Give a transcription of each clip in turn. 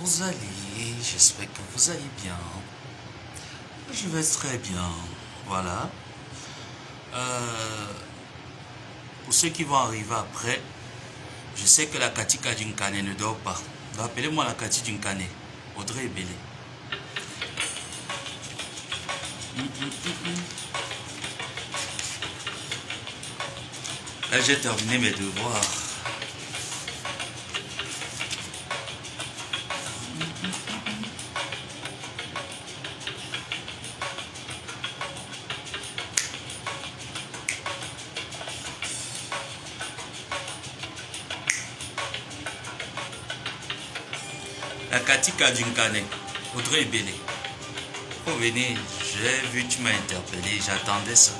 vous allez? J'espère que vous allez bien. Je vais très bien. Voilà. Pour ceux qui vont arriver après, je sais que la Katika Djinkane ne dort pas. Rappelez-moi la Kati Djinkane, Audrey Ebele. Là, j'ai terminé mes devoirs. La Katika Djinkane, Audrey Ebele. Oh, venez, j'ai vu, tu m'as interpellé, j'attendais ça.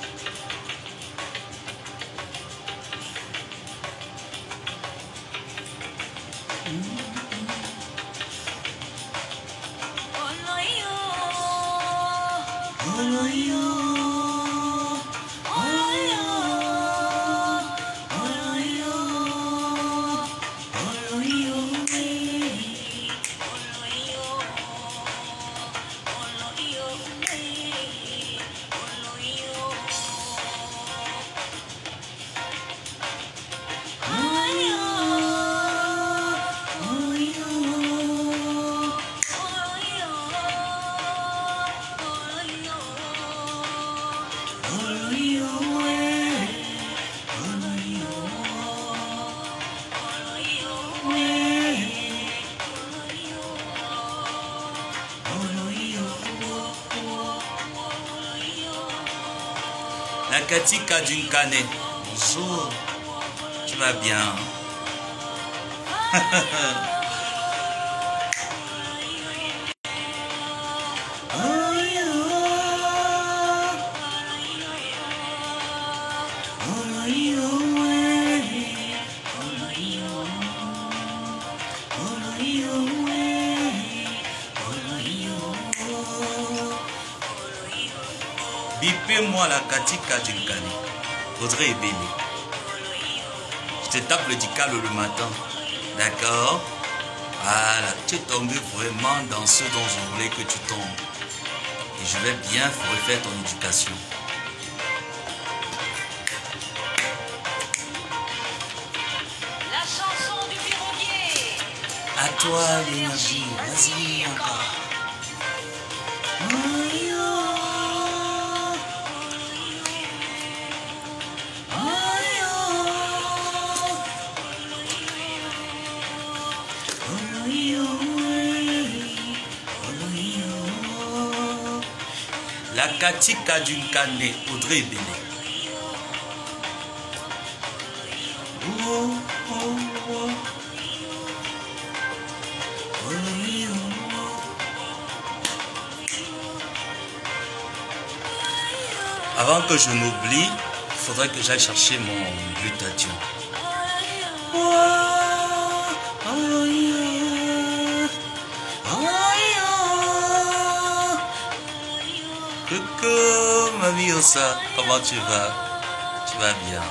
La Katika Djinkane, bonjour, tu vas bien? Bipez-moi la Katika Djinkane, Audrey Ebele. Je te tape le dical le matin, d'accord? Voilà, tu es tombé vraiment dans ce dont je voulais que tu tombes. Et je vais bien refaire ton éducation. La chanson du piroguier. À toi l'énergie, vas-y encore. La Katika Djinkane, Audrey Ebele. Avant que je m'oublie, il faudrait que j'aille chercher mon glutathion. Coucou, mamie Ossa, comment tu vas? Tu vas bien?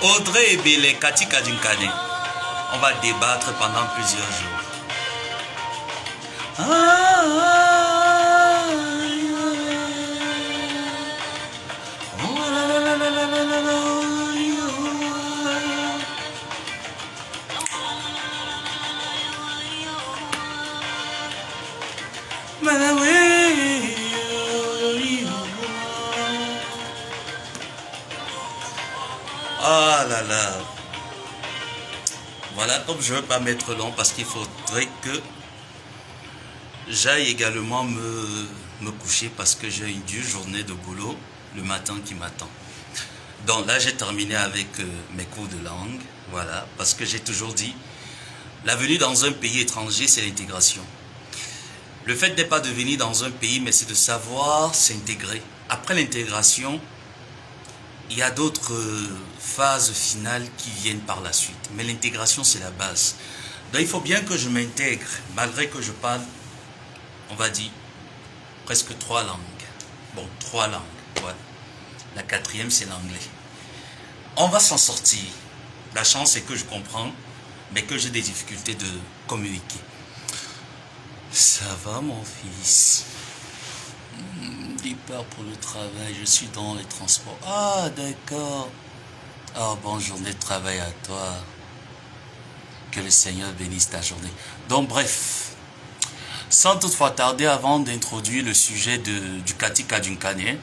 Audrey Ebele, Katika Djinkane. On va débattre pendant plusieurs jours. Ah là là. Voilà, comme je ne veux pas mettre long parce qu'il faudrait que j'aille également me coucher parce que j'ai une dure journée de boulot le matin qui m'attend. Donc là, j'ai terminé avec mes cours de langue. Voilà, parce que j'ai toujours dit, la venue dans un pays étranger, c'est l'intégration. Le fait n'est pas de venir dans un pays, mais c'est de savoir s'intégrer. Après l'intégration, il y a d'autres phases finales qui viennent par la suite. Mais l'intégration, c'est la base. Donc il faut bien que je m'intègre, malgré que je parle, on va dire, presque 3 langues. Bon, 3 langues, ouais. La 4e, c'est l'anglais. On va s'en sortir. La chance, c'est que je comprends, mais que j'ai des difficultés de communiquer. Ça va, mon fils? Dis pas pour le travail, je suis dans les transports. Ah, d'accord. Oh, bonne journée de travail à toi. Que le Seigneur bénisse ta journée. Donc, bref, sans toutefois tarder, avant d'introduire le sujet du Katika Djunkane,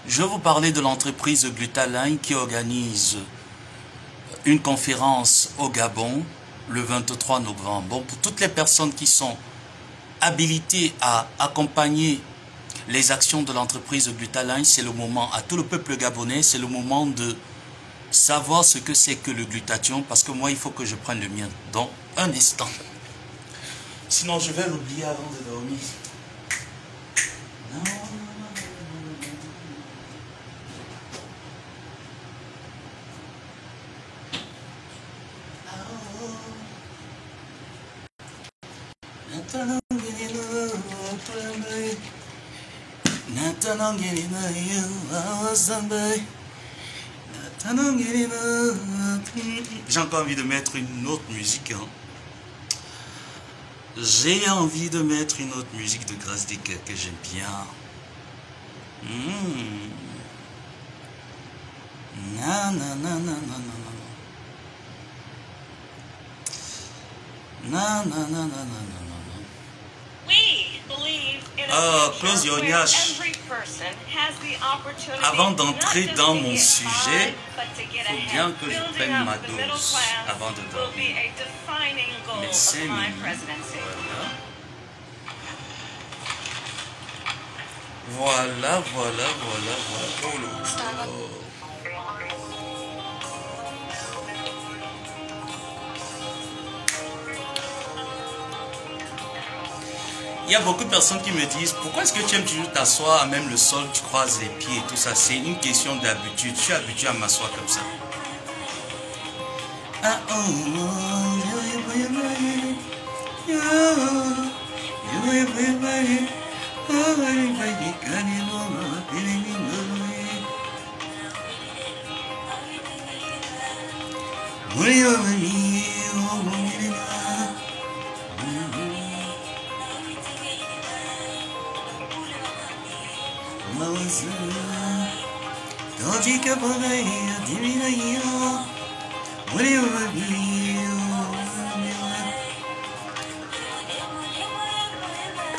je vais vous parler de l'entreprise Glutaline qui organise une conférence au Gabon le 23 novembre. Bon, pour toutes les personnes qui sont habilitées à accompagner les actions de l'entreprise Glutaline, c'est le moment, à tout le peuple gabonais, c'est le moment de savoir ce que c'est que le glutathion, parce que moi, il faut que je prenne le mien dans un instant. Sinon, je vais l'oublier avant de dormir. Non. J'ai encore envie de mettre une autre musique. Hein. J'ai envie de mettre une autre musique de Grace Dicker que j'aime bien. Na na na na na na. Na na na na na na. Close your nyash. Avant d'entrer dans mon sujet, il faut bien que je prenne ma dose avant de dormir. Mais 5 minutes. Voilà. Voilà. Oh, il y a beaucoup de personnes qui me disent pourquoi est-ce que tu aimes toujours t'asseoir à même le sol, tu croises les pieds et tout ça. C'est une question d'habitude. Je suis habitué à m'asseoir comme ça.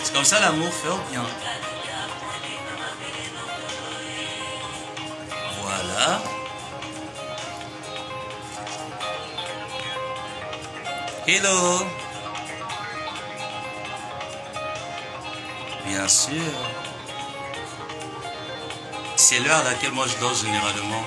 C'est comme ça l'amour fait bien. Voilà. Hello. Bien sûr. C'est l'heure à laquelle moi je dors généralement.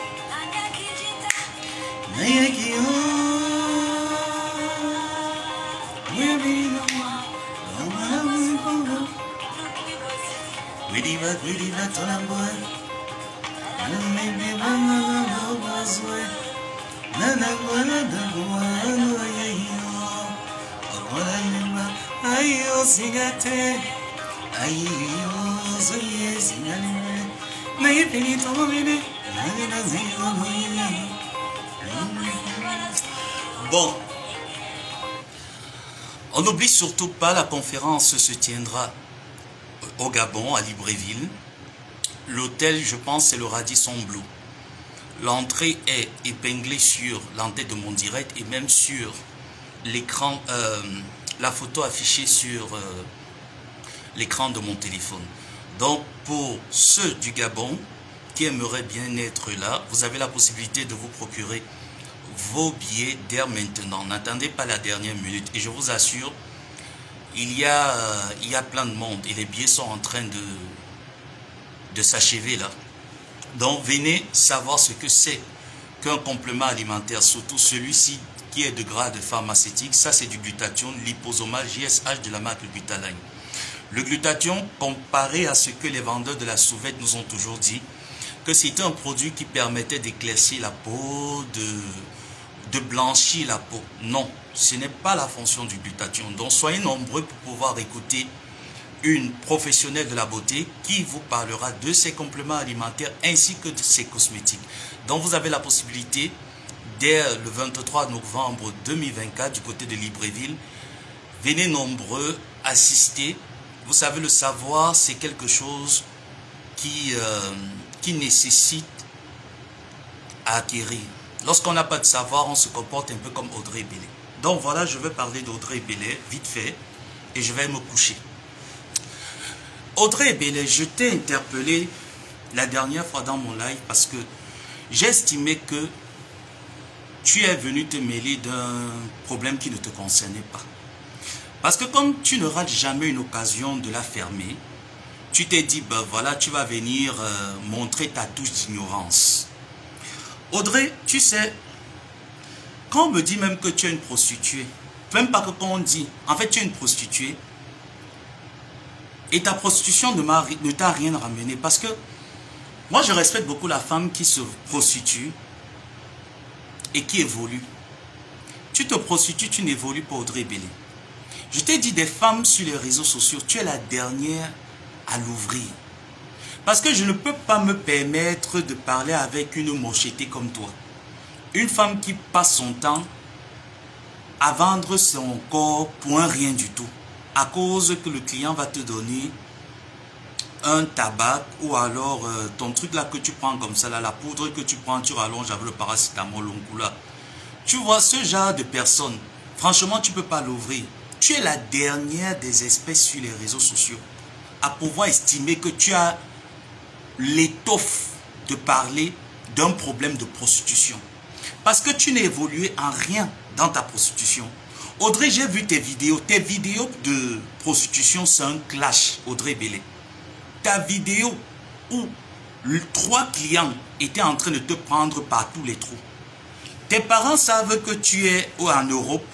Bon, on n'oublie surtout pas, la conférence se tiendra au Gabon, à Libreville. L'hôtel, je pense, c'est le Radisson Blu. L'entrée est épinglée sur l'entête de mon direct et même sur l'écran, la photo affichée sur l'écran de mon téléphone. Donc, pour ceux du Gabon qui aimeraient bien être là, vous avez la possibilité de vous procurer vos billets dès maintenant. N'attendez pas la dernière minute. Et je vous assure, il y a plein de monde et les billets sont en train de s'achever là. Donc, venez savoir ce que c'est qu'un complément alimentaire, surtout celui-ci qui est de grade pharmaceutique. Ça, c'est du glutathion liposomal JSH de la marque Glutaline. Le glutathion, comparé à ce que les vendeurs de la sauvette nous ont toujours dit, que c'était un produit qui permettait d'éclaircir la peau, de blanchir la peau. Non, ce n'est pas la fonction du glutathion. Donc soyez nombreux pour pouvoir écouter une professionnelle de la beauté qui vous parlera de ses compléments alimentaires ainsi que de ses cosmétiques. Donc vous avez la possibilité, dès le 23 novembre 2024 du côté de Libreville, venez nombreux assister. Vous savez, le savoir, c'est quelque chose qui nécessite à acquérir. Lorsqu'on n'a pas de savoir, on se comporte un peu comme Audrey Bellay. Donc voilà, je vais parler d'Audrey Bellay vite fait et je vais me coucher. Audrey Bellay, je t'ai interpellé la dernière fois dans mon live parce que j'ai estimé que tu es venu te mêler d'un problème qui ne te concernait pas. Parce que comme tu ne rates jamais une occasion de la fermer, tu t'es dit, ben voilà, tu vas venir montrer ta touche d'ignorance. Audrey, tu sais, quand on me dit même que tu es une prostituée, même pas que quand on dit, en fait tu es une prostituée, et ta prostitution ne t'a rien ramené. Parce que moi je respecte beaucoup la femme qui se prostitue et qui évolue. Tu te prostitues, tu n'évolues pas, Audrey Bellay. Je t'ai dit des femmes sur les réseaux sociaux, tu es la dernière à l'ouvrir. Parce que je ne peux pas me permettre de parler avec une mochetée comme toi. Une femme qui passe son temps à vendre son corps pour un rien du tout. À cause que le client va te donner un tabac ou alors ton truc là que tu prends comme ça, là, la poudre que tu prends, tu rallonges avec le paracétamol, l'oncoula. Tu vois ce genre de personne, franchement tu ne peux pas l'ouvrir. Tu es la dernière des espèces sur les réseaux sociaux à pouvoir estimer que tu as l'étoffe de parler d'un problème de prostitution. Parce que tu n'as évolué en rien dans ta prostitution. Audrey, j'ai vu tes vidéos. Tes vidéos de prostitution, c'est un clash, Audrey Bellay. Ta vidéo où 3 clients étaient en train de te prendre par tous les trous. Tes parents savent que tu es en Europe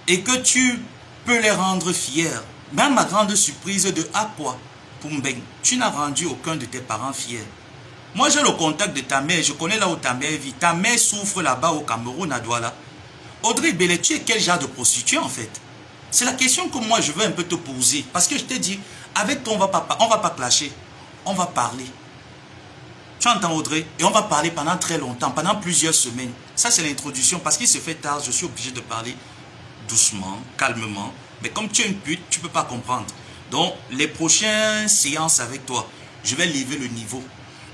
et que tu peux les rendre fiers. Même ma grande surprise de « Ah quoi, Pumbeng, tu n'as rendu aucun de tes parents fiers. » Moi, j'ai le contact de ta mère, je connais là où ta mère vit. Ta mère souffre là-bas au Cameroun, à Douala. Audrey Bellay, tu es quel genre de prostituée en fait? C'est la question que moi je veux un peu te poser. Parce que je t'ai dit, avec toi on va pas clasher, on va parler. Tu entends Audrey? Et on va parler pendant très longtemps, pendant plusieurs semaines. Ça c'est l'introduction, parce qu'il se fait tard, je suis obligé de parler doucement, calmement. Mais comme tu es une pute, tu ne peux pas comprendre. Donc les prochaines séances avec toi, je vais lever le niveau.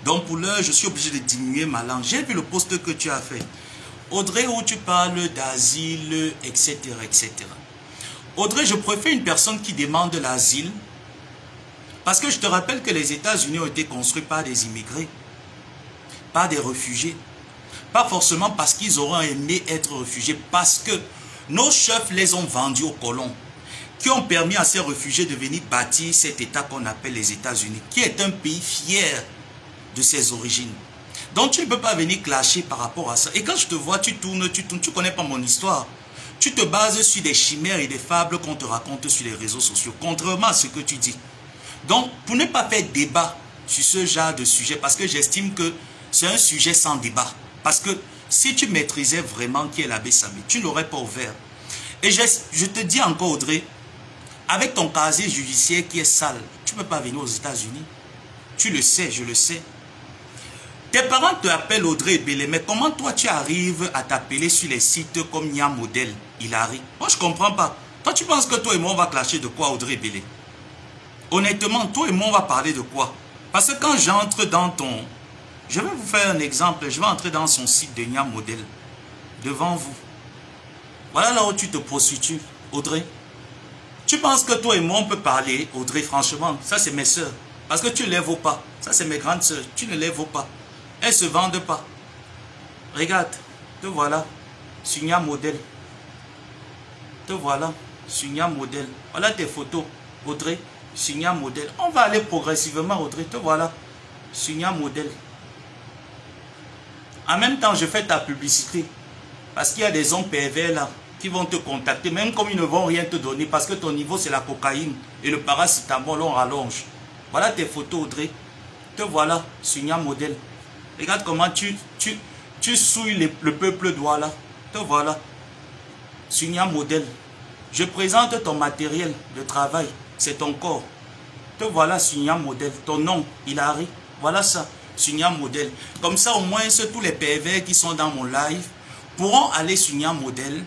Donc pour l'heure, je suis obligé de diminuer ma langue. J'ai vu le post que tu as fait. Audrey, où tu parles d'asile, etc., etc. Audrey, je préfère une personne qui demande l'asile. Parce que je te rappelle que les États-Unis ont été construits par des immigrés, par des réfugiés. Pas forcément parce qu'ils auraient aimé être réfugiés, parce que nos chefs les ont vendus aux colons, qui ont permis à ces réfugiés de venir bâtir cet État qu'on appelle les États-Unis, qui est un pays fier de ses origines. Donc tu ne peux pas venir clasher par rapport à ça. Et quand je te vois, tu tournes, tu ne connais pas mon histoire. Tu te bases sur des chimères et des fables qu'on te raconte sur les réseaux sociaux, contrairement à ce que tu dis. Donc, pour ne pas faire débat sur ce genre de sujet, parce que j'estime que c'est un sujet sans débat. Parce que si tu maîtrisais vraiment qui est l'abbé Samé, tu ne l'aurais pas ouvert. Et je te dis encore, Audrey, avec ton casier judiciaire qui est sale, tu ne peux pas venir aux États-Unis. Tu le sais, je le sais. Tes parents te appellent Audrey Bellay, mais comment toi tu arrives à t'appeler sur les sites comme Nia Model, Hilary? Moi je ne comprends pas. Toi tu penses que toi et moi on va clasher de quoi, Audrey Bellay? Honnêtement, toi et moi on va parler de quoi? Parce que quand j'entre dans ton... Je vais vous faire un exemple. Je vais entrer dans son site de Nia Model. Devant vous. Voilà là où tu te prostitues, Audrey. Tu penses que toi et moi on peut parler, Audrey? Franchement, ça c'est mes soeurs. Parce que tu ne les vaux pas. Ça c'est mes grandes soeurs. Tu ne les vaux pas. Elles ne se vendent pas. Regarde, te voilà, sur Nia Model. Te voilà, sur Nia Model. Voilà tes photos, Audrey, sur Nia Model. On va aller progressivement, Audrey. Te voilà, sur Nia Model. En même temps, je fais ta publicité. Parce qu'il y a des hommes pervers là. qui vont te contacter, même comme ils ne vont rien te donner, parce que ton niveau, c'est la cocaïne. Et le paracétamol, on rallonge. Voilà tes photos, Audrey. Te voilà, Sunia modèle. Regarde comment tu souilles le peuple Douala. Te voilà, Sunia modèle. Je présente ton matériel de travail. C'est ton corps. Te voilà, Sunia modèle. Ton nom, Hilary. Voilà ça, Sunia modèle. Comme ça, au moins, tous les pervers qui sont dans mon live pourront aller Sunia modèle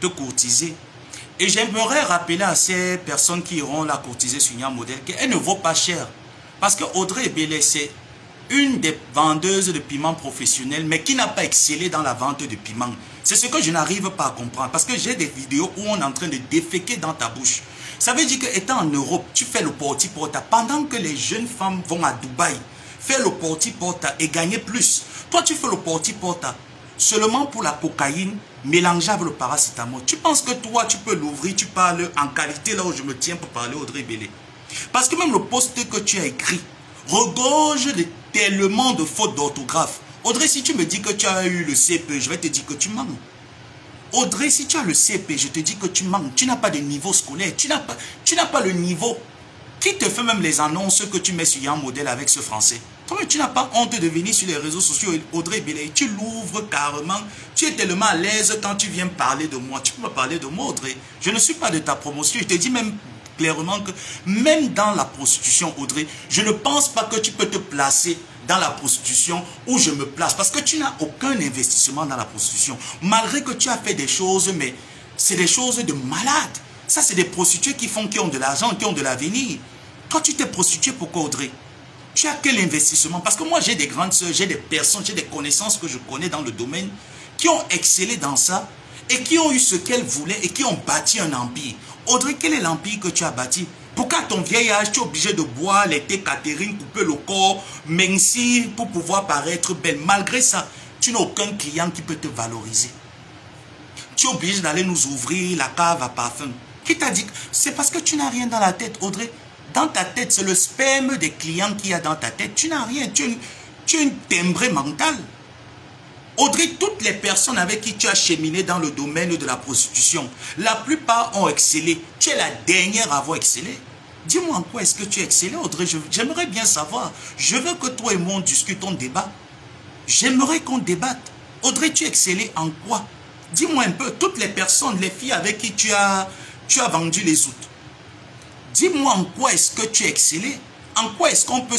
te courtiser. Et j'aimerais rappeler à ces personnes qui iront la courtiser Sunia modèle qu'elle ne vaut pas cher. Parce que Audrey Ebele, c'est une des vendeuses de piments professionnelles, mais qui n'a pas excellé dans la vente de piments. C'est ce que je n'arrive pas à comprendre. Parce que j'ai des vidéos où on est en train de déféquer dans ta bouche. Ça veut dire que étant en Europe, tu fais le porti-porta. Pendant que les jeunes femmes vont à Dubaï, faire le porti-porta et gagner plus. Toi, tu fais le porti-porta seulement pour la cocaïne mélangée avec le paracétamol. Tu penses que toi, tu peux l'ouvrir, tu parles en qualité là où je me tiens pour parler Audrey Ebele. Parce que même le post que tu as écrit regorge de tellement de fautes d'orthographe. Audrey, si tu me dis que tu as eu le CP, je vais te dire que tu mens. Audrey, si tu as le CP, je te dis que tu manques. Tu n'as pas de niveau scolaire. Tu n'as pas le niveau. Qui te fait même les annonces que tu mets sur un modèle avec ce français? Toi, tu n'as pas honte de venir sur les réseaux sociaux, Audrey Ebele. Tu l'ouvres carrément. Tu es tellement à l'aise quand tu viens parler de moi. Tu peux me parler de moi, Audrey. Je ne suis pas de ta promotion. Je te dis même clairement que même dans la prostitution, Audrey, je ne pense pas que tu peux te placer dans la prostitution où je me place. Parce que tu n'as aucun investissement dans la prostitution. Malgré que tu as fait des choses, mais c'est des choses de malade. Ça, c'est des prostituées qui ont de l'argent, qui ont de l'avenir. Toi, tu t'es prostituée, pourquoi, Audrey? Tu as quel investissement? Parce que moi, j'ai des grandes soeurs, j'ai des personnes, j'ai des connaissances que je connais dans le domaine qui ont excellé dans ça et qui ont eu ce qu'elles voulaient et qui ont bâti un empire. Audrey, quel est l'empire que tu as bâti? Pourquoi à ton vieil âge, tu es obligé de boire les thés Catherine, couper le corps, mincir pour pouvoir paraître belle? Malgré ça, tu n'as aucun client qui peut te valoriser. Tu es obligé d'aller nous ouvrir la cave à parfum. Qui t'a dit? C'est parce que tu n'as rien dans la tête, Audrey. Dans ta tête, c'est le sperme des clients qu'il y a dans ta tête. Tu n'as rien. Tu es une timbrée mentale. Audrey, toutes les personnes avec qui tu as cheminé dans le domaine de la prostitution, la plupart ont excellé. Tu es la dernière à avoir excellé. Dis-moi en quoi est-ce que tu as excellé, Audrey. J'aimerais bien savoir. Je veux que toi et moi on discute, on débat. J'aimerais qu'on débatte. Audrey, tu as excellé en quoi? Dis-moi un peu, toutes les personnes, les filles avec qui tu as vendu les outils. Dis-moi en quoi est-ce que tu as excellé? En quoi est-ce qu'on peut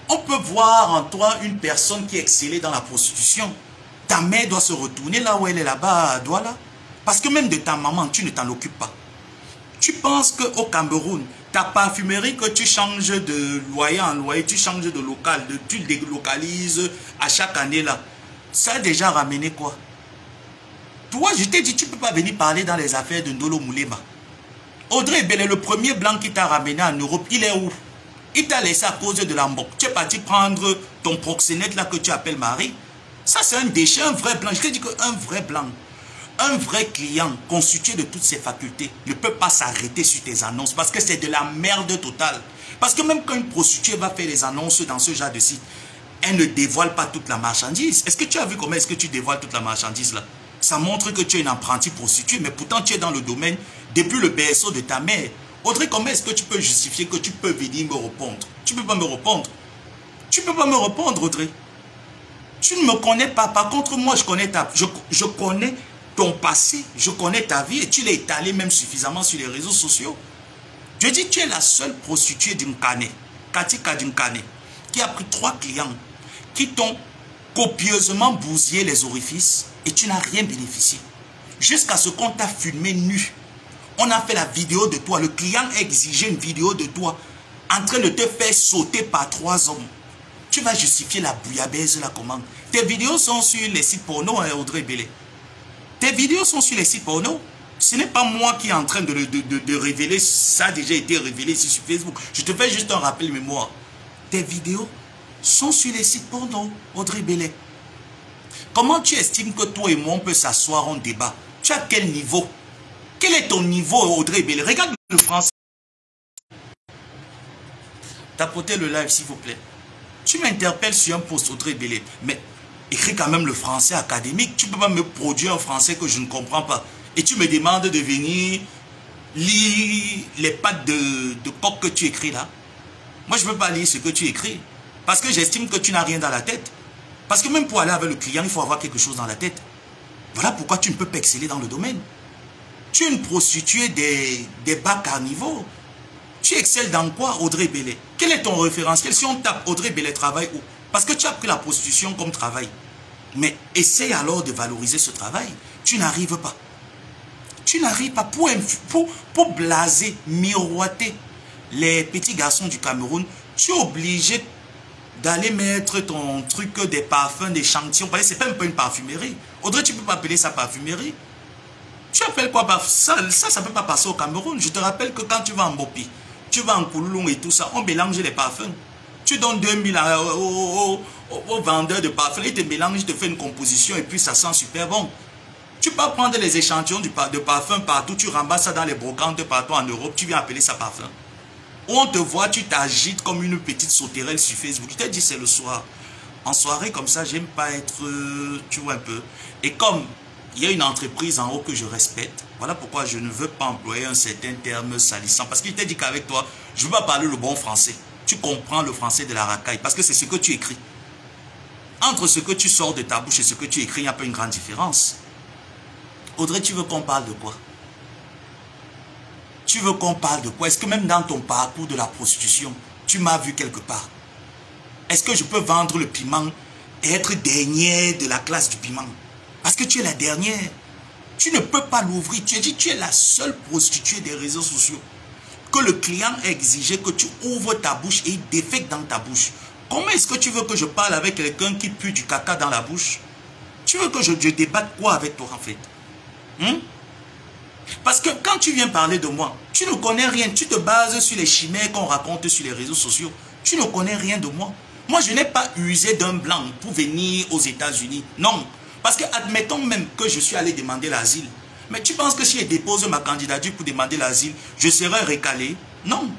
on peut voir en toi une personne qui est excellée dans la prostitution. Ta mère doit se retourner là où elle est là-bas, Douala. Parce que même de ta maman, tu ne t'en occupes pas. Tu penses qu'au Cameroun, ta parfumerie que tu changes de loyer en loyer, tu changes de local, tu le délocalises à chaque année là. Ça a déjà ramené quoi? Toi, je t'ai dit, tu ne peux pas venir parler dans les affaires de Ndolo Moulema. Audrey Ebele, le premier blanc qui t'a ramené en Europe, il est où? Il t'a laissé à cause de la mboque. Tu es parti prendre ton proxénète là que tu appelles Marie. Ça, c'est un déchet, un vrai blanc. Je t'ai dit qu'un vrai blanc, un vrai client constitué de toutes ses facultés ne peut pas s'arrêter sur tes annonces parce que c'est de la merde totale. Parce que même quand une prostituée va faire les annonces dans ce genre de site, elle ne dévoile pas toute la marchandise. Est-ce que tu as vu comment est-ce que tu dévoiles toute la marchandise là? Ça montre que tu es une apprentie prostituée, mais pourtant tu es dans le domaine depuis le berceau de ta mère. Audrey, comment est-ce que tu peux justifier que tu peux venir me répondre? Tu ne peux pas me répondre. Tu ne peux pas me répondre, Audrey. Tu ne me connais pas. Par contre, moi, je connais je connais ton passé. Je connais ta vie et tu l'as étalé même suffisamment sur les réseaux sociaux. Je dis, tu es la seule prostituée d'Inkane, Katika d'Inkane, qui a pris 3 clients qui t'ont copieusement bousillé les orifices et tu n'as rien bénéficié. Jusqu'à ce qu'on t'a filmé nu. On a fait la vidéo de toi. Le client a exigé une vidéo de toi en train de te faire sauter par 3 hommes. Tu vas justifier la bouillabaisse, la commande. Tes vidéos sont sur les sites porno, hein, Audrey Ebele. Tes vidéos sont sur les sites porno. Ce n'est pas moi qui est en train de révéler. Ça a déjà été révélé ici sur Facebook. Je te fais juste un rappel mémoire. Tes vidéos sont sur les sites porno, Audrey Ebele. Comment tu estimes que toi et moi on peut s'asseoir en débat? Tu as quel niveau? Quel est ton niveau, Audrey Ebele? Regarde le français. Tapotez le live, s'il vous plaît. Tu m'interpelles sur un post, Audrey Ebele. Mais écris quand même le français académique. Tu ne peux pas me produire un français que je ne comprends pas. Et tu me demandes de venir lire les pattes de coq que tu écris là. Moi, je ne peux pas lire ce que tu écris. Parce que j'estime que tu n'as rien dans la tête. Parce que même pour aller avec le client, il faut avoir quelque chose dans la tête. Voilà pourquoi tu ne peux pas exceller dans le domaine. Tu es une prostituée des bas carnivaux. Tu excelles dans quoi, Audrey Bellet? Quel est ton référentiel? Si on tape Audrey Bellet travail où? Parce que tu as pris la prostitution comme travail. Mais essaye alors de valoriser ce travail. Tu n'arrives pas. Tu n'arrives pas pour blaser, miroiter les petits garçons du Cameroun. Tu es obligé d'aller mettre ton truc des parfums, des échantillons. Ce n'est même pas une parfumerie. Audrey, tu ne peux pas appeler ça parfumerie. Tu appelles quoi? Ça ne peut pas passer au Cameroun. Je te rappelle que quand tu vas en Bopi, tu vas en Kouloulou et tout ça, on mélange les parfums. Tu donnes 2000 aux vendeurs de parfums, ils te mélangent, ils te font une composition et puis ça sent super bon. Tu peux prendre les échantillons de parfum partout, tu ramasses ça dans les brocantes partout en Europe, tu viens appeler ça parfum. Où on te voit, tu t'agites comme une petite sauterelle sur Facebook. Tu t'es dit c'est le soir. En soirée comme ça, j'aime pas être, tu vois un peu. Et comme il y a une entreprise en haut que je respecte, voilà pourquoi je ne veux pas employer un certain terme salissant. Parce qu'il t'a dit qu'avec toi, je ne veux pas parler le bon français. Tu comprends le français de la racaille parce que c'est ce que tu écris. Entre ce que tu sors de ta bouche et ce que tu écris, il n'y a pas une grande différence. Audrey, tu veux qu'on parle de quoi? Tu veux qu'on parle de quoi? Est-ce que même dans ton parcours de la prostitution, tu m'as vu quelque part? Est-ce que je peux vendre le piment et être dernier de la classe du piment? Parce que tu es la dernière. Tu ne peux pas l'ouvrir. Tu as dit tu es la seule prostituée des réseaux sociaux. Que le client a exigé que tu ouvres ta bouche et il défecte dans ta bouche. Comment est-ce que tu veux que je parle avec quelqu'un qui pue du caca dans la bouche? Tu veux que je débatte quoi avec toi en fait? Parce que quand tu viens parler de moi, tu ne connais rien. Tu te bases sur les chimères qu'on raconte sur les réseaux sociaux. Tu ne connais rien de moi. Moi, je n'ai pas usé d'un blanc pour venir aux États-Unis. Non. Parce que admettons même que je suis allé demander l'asile. Mais tu penses que si je dépose ma candidature pour demander l'asile, je serai recalé? Non.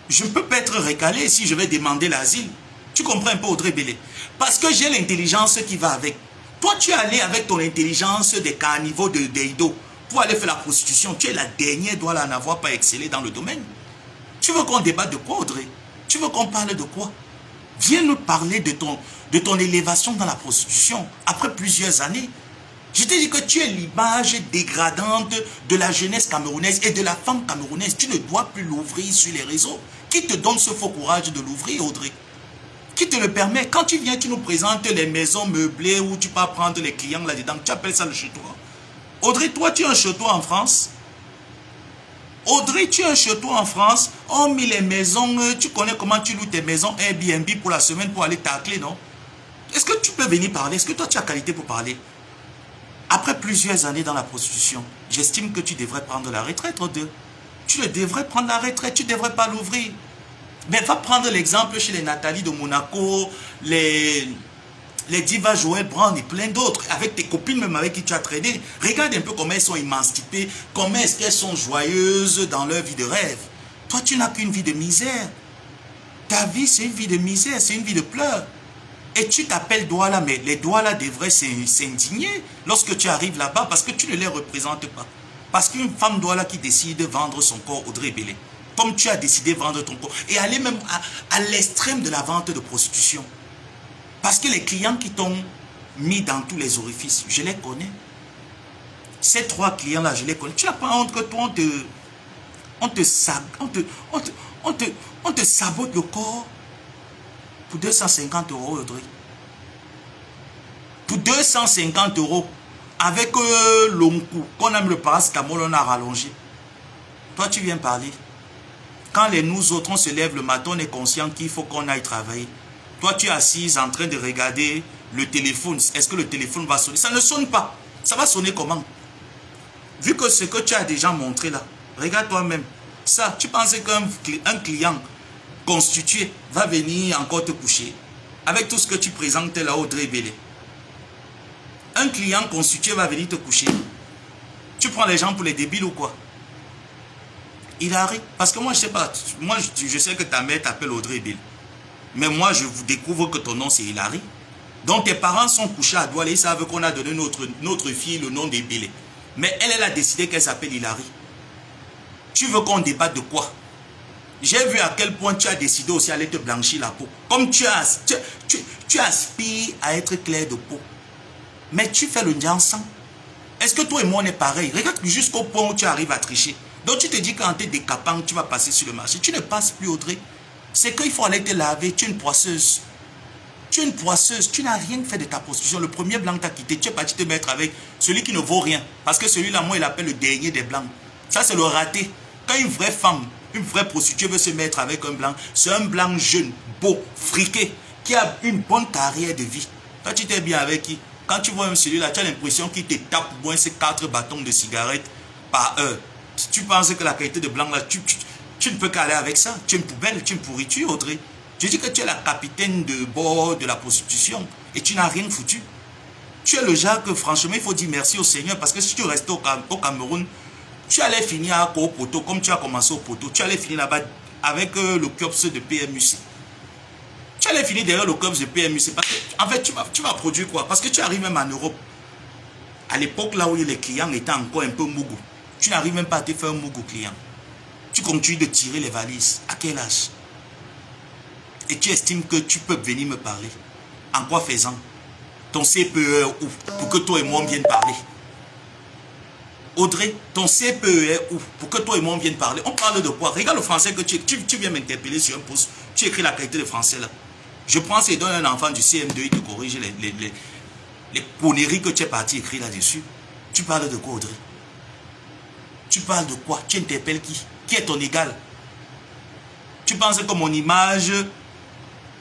Je ne peux pas être recalé si je vais demander l'asile. Tu comprends un peu, Audrey Bellet? Parce que j'ai l'intelligence qui va avec. Toi, tu es allé avec ton intelligence des carnivaux de Deido pour aller faire la prostitution. Tu es la dernière, doit en avoir pas excellé dans le domaine. Tu veux qu'on débatte de quoi, Audrey? Tu veux qu'on parle de quoi? Viens nous parler de ton élévation dans la prostitution après plusieurs années. Je t'ai dit que tu es l'image dégradante de la jeunesse camerounaise et de la femme camerounaise. Tu ne dois plus l'ouvrir sur les réseaux. Qui te donne ce faux courage de l'ouvrir, Audrey? Qui te le permet? Quand tu viens, tu nous présentes les maisons meublées où tu peux prendre les clients là-dedans. Tu appelles ça le chez-toi. Audrey, toi, tu as un chez-toi en France? Audrey, tu as un chez-toi en France? On met les maisons, tu connais comment tu loues tes maisons Airbnb pour la semaine pour aller tacler, non? Est-ce que tu peux venir parler? Est-ce que toi, tu as qualité pour parler? Après plusieurs années dans la prostitution, j'estime que tu devrais prendre la retraite, Audrey. Tu devrais prendre la retraite, tu ne devrais pas l'ouvrir. Mais va prendre l'exemple chez les Nathalie de Monaco, les divas Joël Brown et plein d'autres, avec tes copines même avec qui tu as traîné. Regarde un peu comment elles sont émancipées, comment est-ce qu'elles sont joyeuses dans leur vie de rêve. Toi, tu n'as qu'une vie de misère. Ta vie, c'est une vie de misère, c'est une vie de pleurs. Et tu t'appelles Douala, mais les Douala devraient s'indigner lorsque tu arrives là-bas parce que tu ne les représentes pas. Parce qu'une femme Douala qui décide de vendre son corps, Audrey Bellet, comme tu as décidé de vendre ton corps, et aller même à l'extrême de la vente de prostitution. Parce que les clients qui t'ont mis dans tous les orifices, je les connais. Ces trois clients-là, je les connais. Tu n'as pas honte que toi, on te sabote le corps pour 250 €, Audrey. Pour 250 €, avec l'onkou, qu'on aime le paracétamol, on a rallongé. Toi, tu viens parler. Quand nous autres, on se lève le matin, on est conscient qu'il faut qu'on aille travailler. Toi, tu es assise en train de regarder le téléphone. Est-ce que le téléphone va sonner? Ça ne sonne pas. Ça va sonner comment? Vu que ce que tu as déjà montré là, regarde toi-même. Ça, tu pensais qu'un client constitué va venir encore te coucher avec tout ce que tu présentes là, Audrey Bellet. Un client constitué va venir te coucher. Tu prends les gens pour les débiles ou quoi? Hilary, parce que moi je sais pas, moi je sais que ta mère t'appelle Audrey Bellet. Mais moi je vous découvre que ton nom c'est Hilary. Donc tes parents sont couchés à Douala, ils savent qu'on a donné notre fille le nom d'Ebélé. Mais elle a décidé qu'elle s'appelle Hilary. Tu veux qu'on débatte de quoi? J'ai vu à quel point tu as décidé aussi d'aller te blanchir la peau. Comme tu aspires à être clair de peau. Mais tu fais le Njansan. Est-ce que toi et moi on est pareil? Regarde jusqu'au point où tu arrives à tricher. Donc tu te dis qu'en te décapant, tu vas passer sur le marché. Tu ne passes plus, Audrey. C'est qu'il faut aller te laver. Tu es une poisseuse. Tu es une poisseuse. Tu n'as rien fait de ta prostitution. Le premier blanc t'a quitté. Tu es parti te mettre avec celui qui ne vaut rien. Parce que celui-là, moi, il appelle le dernier des blancs. Ça, c'est le raté. Quand une vraie femme, une vraie prostituée veut se mettre avec un blanc, c'est un blanc jeune, beau, friqué, qui a une bonne carrière de vie. Toi, tu t'es bien avec qui? Quand tu vois celui-là, tu as l'impression qu'il te tape moins ces 4 bâtons de cigarettes par heure. Si tu penses que la qualité de blanc, là, tu ne peux qu'aller avec ça. Tu es une poubelle, tu es une pourriture, Audrey. Je dis que tu es la capitaine de bord de la prostitution et tu n'as rien foutu. Tu es le genre que, franchement, il faut dire merci au Seigneur parce que si tu restais au Cameroun, tu allais finir au poteau, comme tu as commencé au poteau. Tu allais finir là-bas avec le COPS de PMUC. Tu allais finir derrière le COPS de PMUC. Parce que, en fait, tu vas produire quoi? Parce que tu arrives même en Europe. À l'époque, là où les clients étaient encore un peu mougou. Tu n'arrives même pas à te faire un mougou client. Tu continues de tirer les valises. À quel âge? Et tu estimes que tu peux venir me parler. En quoi faisant? Ton CPE est où? Pour que toi et moi on vienne parler. Audrey, ton CPE est où? Pour que toi et moi on vienne parler. On parle de quoi? Regarde le français que tu viens m'interpeller sur un post. Tu écris la qualité de français là. Je prends et donne un enfant du CM2, il te corrige les conneries que tu es parti écrire là-dessus. Tu parles de quoi, Audrey? Tu parles de quoi? Tu interpelles qui? Qui est ton égal? Tu penses que mon image,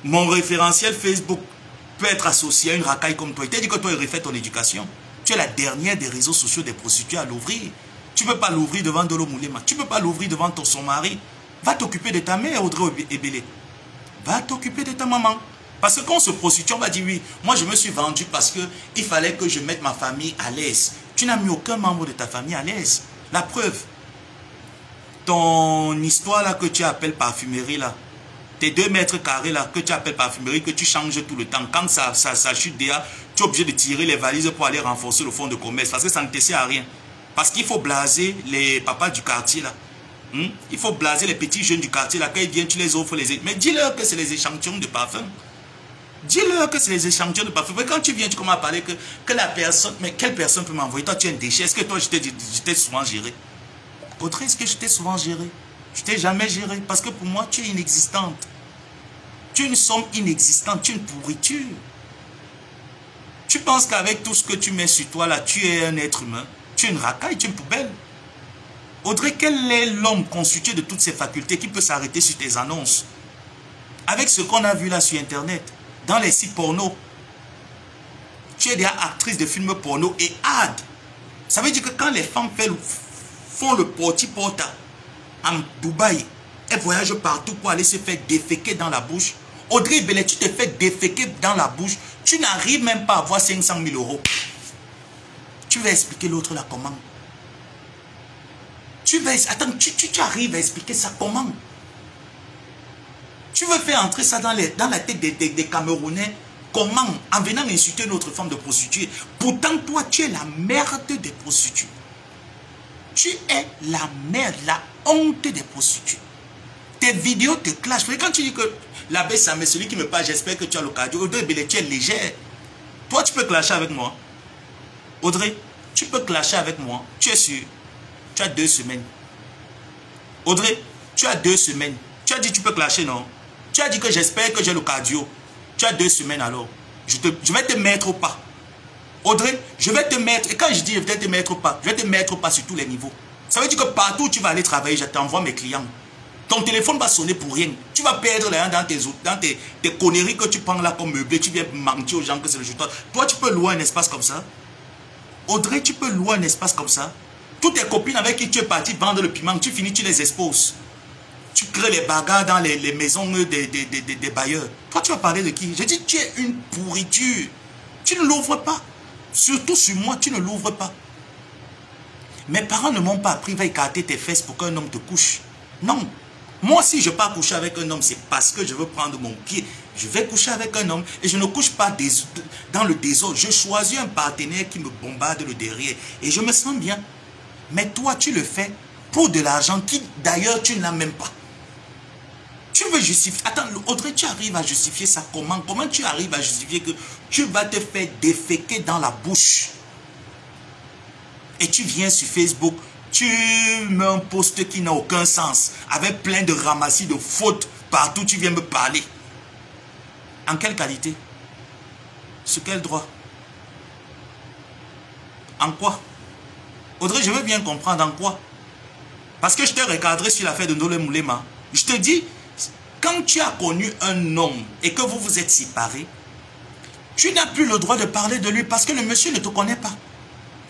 mon référentiel Facebook peut être associé à une racaille comme toi? Il t'a dit que toi, il refait ton éducation. Tu es la dernière des réseaux sociaux des prostituées à l'ouvrir. Tu ne peux pas l'ouvrir devant Dolo Moulema. Tu ne peux pas l'ouvrir devant son mari. Va t'occuper de ta mère, Audrey Ebélé. Va t'occuper de ta maman. Parce que quand on se prostitue, on va dire oui, moi je me suis vendu parce qu'il fallait que je mette ma famille à l'aise. Tu n'as mis aucun membre de ta famille à l'aise. La preuve, ton histoire là que tu appelles parfumerie là, tes 2 mètres carrés là que tu appelles parfumerie, que tu changes tout le temps, quand ça chute déjà, tu es obligé de tirer les valises pour aller renforcer le fonds de commerce parce que ça ne te sert à rien. Parce qu'il faut blaser les papas du quartier là. Il faut blaser les petits jeunes du quartier là, quand ils viennent, tu les offres les... Mais dis-leur que c'est les échantillons de parfum. Dis-leur que c'est les échantillons de parfum. Mais quand tu viens, tu commences à parler que la personne... Mais quelle personne peut m'envoyer? Toi, tu es un déchet. Est-ce que toi, je t'ai souvent géré? Audrey, est-ce que je t'ai souvent géré? Je t'ai jamais géré. Parce que pour moi, tu es inexistante. Tu es une somme inexistante. Tu es une pourriture. Tu penses qu'avec tout ce que tu mets sur toi là, tu es un être humain. Tu es une racaille, tu es une poubelle. Audrey, quel est l'homme constitué de toutes ces facultés qui peut s'arrêter sur tes annonces? Avec ce qu'on a vu là sur Internet, dans les sites porno, tu es déjà actrice de films porno et ad. Ça veut dire que quand les femmes font le porti-porta en Dubaï, elles voyagent partout pour aller se faire déféquer dans la bouche. Audrey Ebélé, tu te fais déféquer dans la bouche, tu n'arrives même pas à avoir 500 000 €. Tu vas expliquer l'autre là comment? Attends, tu arrives à expliquer ça comment? Tu veux faire entrer ça dans la tête des Camerounais? Comment? En venant insulter une autre femme de prostituée. Pourtant, toi, tu es la merde des prostituées. Tu es la merde, la honte des prostituées. Tes vidéos te clashent. Quand tu dis que l'abbé Samé, celui qui me parle, j'espère que tu as le cardio. Audrey Ebélé, tu es légère. Toi, tu peux clasher avec moi. Audrey, tu peux clasher avec moi. Tu es sûr. Tu as 2 semaines. Audrey, tu as 2 semaines. Tu as dit tu peux clasher, non? Tu as dit que j'espère que j'ai le cardio. Tu as 2 semaines alors. Je vais te mettre au pas. Audrey, je vais te mettre. Et quand je dis je vais te mettre au pas, je vais te mettre au pas sur tous les niveaux. Ça veut dire que partout où tu vas aller travailler, je t'envoie mes clients. Ton téléphone va sonner pour rien. Tu vas perdre l'argent dans tes conneries que tu prends là comme meublé. Tu viens mentir aux gens que c'est le jeton. Toi, tu peux louer un espace comme ça. Audrey, tu peux louer un espace comme ça. Toutes tes copines avec qui tu es parti vendre le piment, tu finis, tu les exposes. Tu crées les bagarres dans les maisons des bailleurs. Toi, tu vas parler de qui? J'ai dit, tu es une pourriture. Tu ne l'ouvres pas. Surtout sur moi, tu ne l'ouvres pas. Mes parents ne m'ont pas appris, va écarter tes fesses pour qu'un homme te couche. Non. Moi, si je pars coucher avec un homme, c'est parce que je veux prendre mon pied Je vais coucher avec un homme et je ne couche pas dans le désordre. Je choisis un partenaire qui me bombarde le derrière et je me sens bien. Mais toi, tu le fais pour de l'argent qui, d'ailleurs, tu n'as même pas. Tu veux justifier. Attends, Audrey, tu arrives à justifier ça comment? Comment tu arrives à justifier que tu vas te faire déféquer dans la bouche? Et tu viens sur Facebook, tu mets un post qui n'a aucun sens, avec plein de ramassis de fautes partout, tu viens me parler. En quelle qualité? Sur quel droit? En quoi? Audrey, je veux bien comprendre en quoi. Parce que je t'ai recadré sur l'affaire de Ndolo Moulema. Je te dis, quand tu as connu un homme et que vous vous êtes séparés, tu n'as plus le droit de parler de lui parce que le monsieur ne te connaît pas.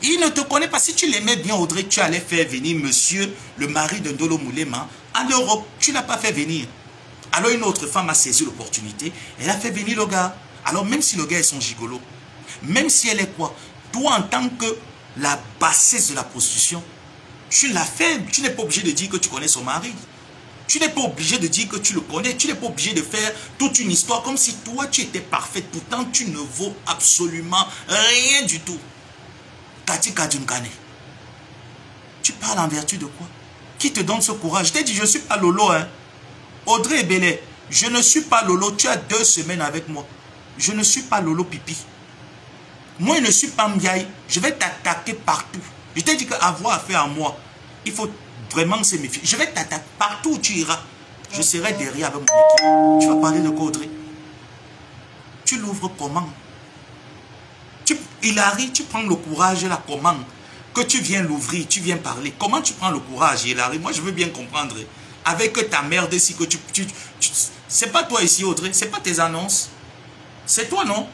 Il ne te connaît pas. Si tu l'aimais bien, Audrey, tu allais faire venir monsieur, le mari de Ndolo Moulema, en Europe. Tu ne l'as pas fait venir. Alors une autre femme a saisi l'opportunité. Elle a fait venir le gars. Alors même si le gars est son gigolo, même si elle est quoi, toi en tant que la bassesse de la prostitution, tu l'as fait. Tu n'es pas obligé de dire que tu connais son mari. Tu n'es pas obligé de dire que tu le connais. Tu n'es pas obligé de faire toute une histoire comme si toi tu étais parfaite. Pourtant tu ne vaux absolument rien du tout. Katika Djunkane. Tu parles en vertu de quoi? Qui te donne ce courage? Je t'ai dit, je ne suis pas Lolo. Hein. Audrey Ebele, je ne suis pas Lolo. Tu as 2 semaines avec moi. Je ne suis pas Lolo Pipi. Moi, je ne suis pas Mbiaï. Je vais t'attaquer partout. Je t'ai dit qu'avoir affaire à moi, il faut vraiment se méfier. Je vais t'attaquer partout où tu iras. Je serai derrière avec mon équipe. Tu vas parler de quoi, Audrey? Tu l'ouvres comment? Hilary, tu prends le courage là, comment? Que tu viens l'ouvrir, tu viens parler. Comment tu prends le courage, Hilary? Moi, je veux bien comprendre. Avec ta merde ici, que c'est pas toi ici, Audrey. C'est pas tes annonces. C'est toi, non?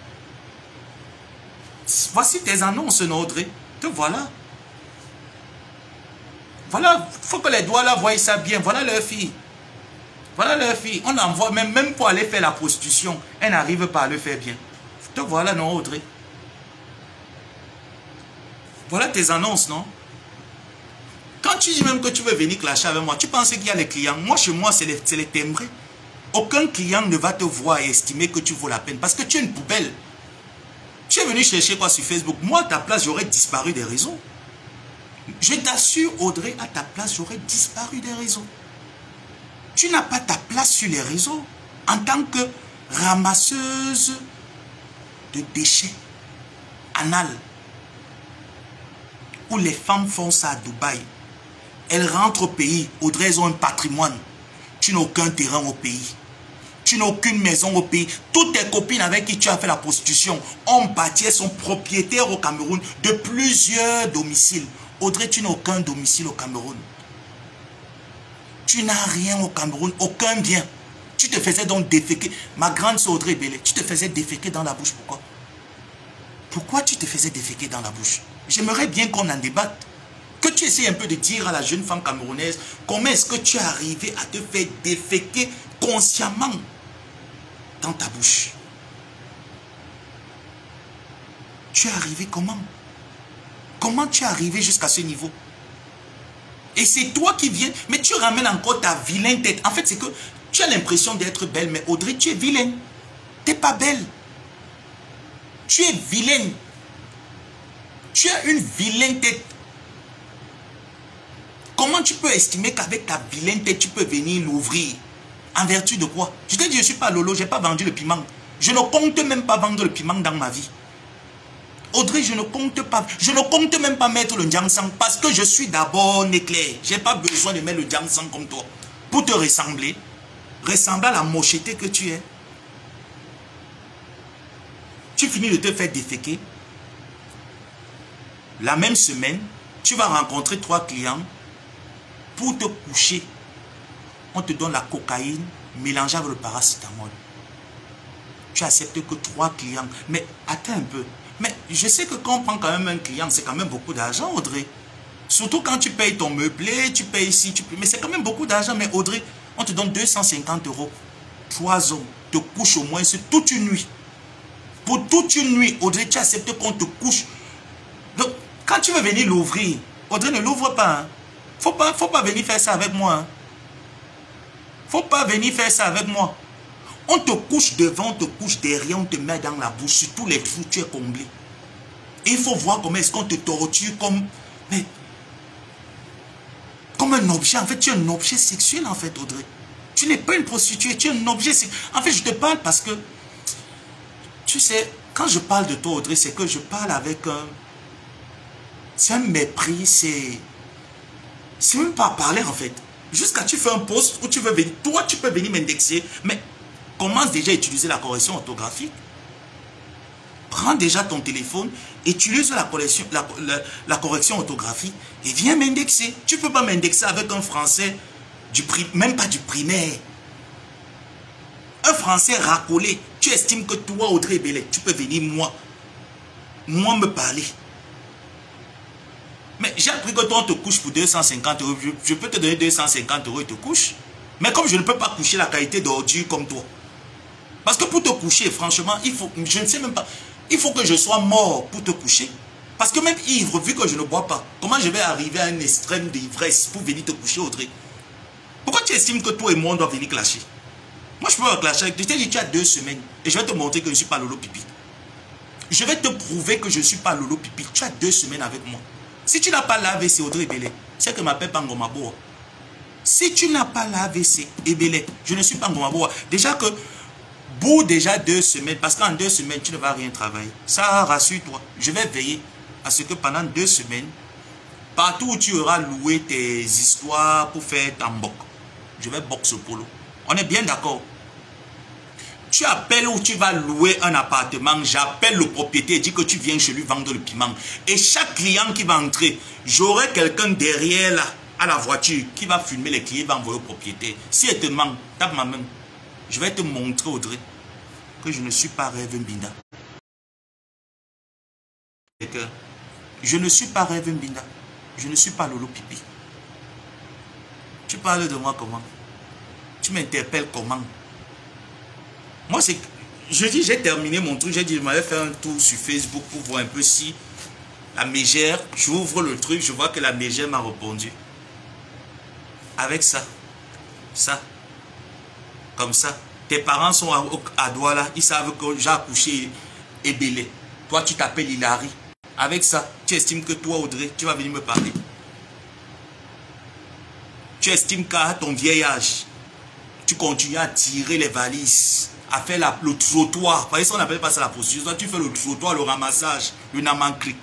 Voici tes annonces, non, Audrey? Te voilà. Voilà, il faut que les doigts là voient ça bien. Voilà leur fille. Voilà leur fille. On envoie même pour aller faire la prostitution. Elle n'arrive pas à le faire bien. Te voilà, non, Audrey? Voilà tes annonces, non? Quand tu dis même que tu veux venir clasher avec moi, tu penses qu'il y a les clients. Moi, chez moi, c'est les timbrés. Aucun client ne va te voir et estimer que tu vaux la peine. Parce que tu es une poubelle. Tu es venu chercher quoi sur Facebook? Moi, à ta place, j'aurais disparu des réseaux. Je t'assure, Audrey, à ta place, j'aurais disparu des réseaux. Tu n'as pas ta place sur les réseaux en tant que ramasseuse de déchets anal. Où les femmes font ça à Dubaï. Elles rentrent au pays. Audrey, elles ont un patrimoine. Tu n'as aucun terrain au pays. Tu n'as aucune maison au pays. Toutes tes copines avec qui tu as fait la prostitution ont bâti, elles sont propriétaires au Cameroun de plusieurs domiciles. Audrey, tu n'as aucun domicile au Cameroun. Tu n'as rien au Cameroun, aucun bien. Tu te faisais donc déféquer. Ma grande sœur Audrey Ebele, tu te faisais déféquer dans la bouche. Pourquoi? Pourquoi tu te faisais déféquer dans la bouche? J'aimerais bien qu'on en débatte. Que tu essaies un peu de dire à la jeune femme camerounaise comment est-ce que tu es arrivé à te faire déféquer consciemment dans ta bouche. Tu es arrivé comment? Comment tu es arrivé jusqu'à ce niveau? Et c'est toi qui viens, mais tu ramènes encore ta vilaine tête. En fait, c'est que tu as l'impression d'être belle, mais Audrey, tu es vilaine. Tu n'es pas belle. Tu es vilaine. Tu as une vilaine tête. Comment tu peux estimer qu'avec ta vilaine tête, tu peux venir l'ouvrir? En vertu de quoi? Je t'ai dit, je ne suis pas Lolo, je n'ai pas vendu le piment. Je ne compte même pas vendre le piment dans ma vie. Audrey, je ne compte pas. Je ne compte même pas mettre le Ndiangsang parce que je suis d'abord éclair. Je n'ai pas besoin de mettre le Ndiangsang comme toi. Pour te ressembler. Ressembler à la mocheté que tu es. Tu finis de te faire déféquer. La même semaine, tu vas rencontrer 3 clients. Pour te coucher, on te donne la cocaïne mélangée avec le paracétamol. Tu acceptes que 3 clients. Mais attends un peu. Mais je sais que quand on prend quand même un client, c'est quand même beaucoup d'argent, Audrey. Surtout quand tu payes ton meublé, tu payes ici, tu payes. Mais c'est quand même beaucoup d'argent. Mais Audrey, on te donne 250 €. 3 hommes te couchent au moins toute une nuit. Pour toute une nuit, Audrey, tu acceptes qu'on te couche. Donc, quand tu veux venir l'ouvrir, Audrey, ne l'ouvre pas. Hein. Faut pas venir faire ça avec moi. Hein. Faut pas venir faire ça avec moi. On te couche devant, on te couche derrière, on te met dans la bouche. Sur tous les trous, tu es comblé. Et il faut voir comment est-ce qu'on te torture comme un objet. En fait, tu es un objet sexuel, en fait, Audrey. Tu n'es pas une prostituée, tu es un objet sexuel. En fait, je te parle parce que, tu sais, quand je parle de toi, Audrey, c'est que je parle avec un... C'est un mépris, c'est même pas parler, en fait. Jusqu'à tu fais un post où tu veux venir, toi, tu peux venir m'indexer, mais commence déjà à utiliser la correction orthographique. Prends déjà ton téléphone, utilise la correction orthographique et viens m'indexer. Tu ne peux pas m'indexer avec un français, même pas du primaire. Un français racolé. Tu estimes que toi, Audrey Ebele, tu peux venir moi me parler. Mais j'ai appris que toi, on te couche pour 250 €. Je peux te donner 250 € et te couche. Mais comme je ne peux pas coucher la qualité d'ordure comme toi. Parce que pour te coucher, franchement, il faut, je ne sais même pas, il faut que je sois mort pour te coucher. Parce que même ivre, vu que je ne bois pas, comment je vais arriver à un extrême d'ivresse pour venir te coucher, Audrey? Pourquoi tu estimes que toi et moi, on doit venir clasher? Moi, je peux pas clasher avec toi. Je t'ai dit, tu as 2 semaines. Et je vais te montrer que je ne suis pas Lolo Pipi. Je vais te prouver que je ne suis pas Lolo Pipi. Tu as 2 semaines avec moi. Si tu n'as pas l'AVC, Audrey Ebele, c'est que je m'appelle pas Ngomaboa. Si tu n'as pas l'AVC, Ebele, je ne suis pas Ngomaboa. Déjà que, bout déjà 2 semaines, parce qu'en 2 semaines, tu ne vas rien travailler. Ça, rassure-toi. Je vais veiller à ce que pendant 2 semaines, partout où tu auras loué tes histoires pour faire ta mbok, je vais boxer au polo. On est bien d'accord. Tu appelles où tu vas louer un appartement, j'appelle le propriétaire et dis que tu viens chez lui vendre le piment. Et chaque client qui va entrer, j'aurai quelqu'un derrière là, à la voiture, qui va filmer les clients, va envoyer au propriétaire. Si elle te demande, tape ma main. Je vais te montrer, Audrey, que je ne suis pas Rêve Mbinda. Je ne suis pas Rêve Mbinda. Je ne suis pas Lolo Pipi. Tu parles de moi comment? Tu m'interpelles comment? Moi, c'est... Je dis, j'ai terminé mon truc. J'ai dit, je m'avais fait un tour sur Facebook pour voir un peu si la mégère, j'ouvre le truc, je vois que la mégère m'a répondu. Avec ça, comme ça. Tes parents sont à Douala, ils savent que j'ai accouché Ebele. Toi, tu t'appelles Hilary. Avec ça, tu estimes que toi, Audrey, tu vas venir me parler. Tu estimes qu'à ton vieil âge, tu continues à tirer les valises, à faire le trottoir. Vous voyez, ça, on n'appelle pas ça la prostitution. Toi, tu fais le trottoir, le ramassage, le namankri.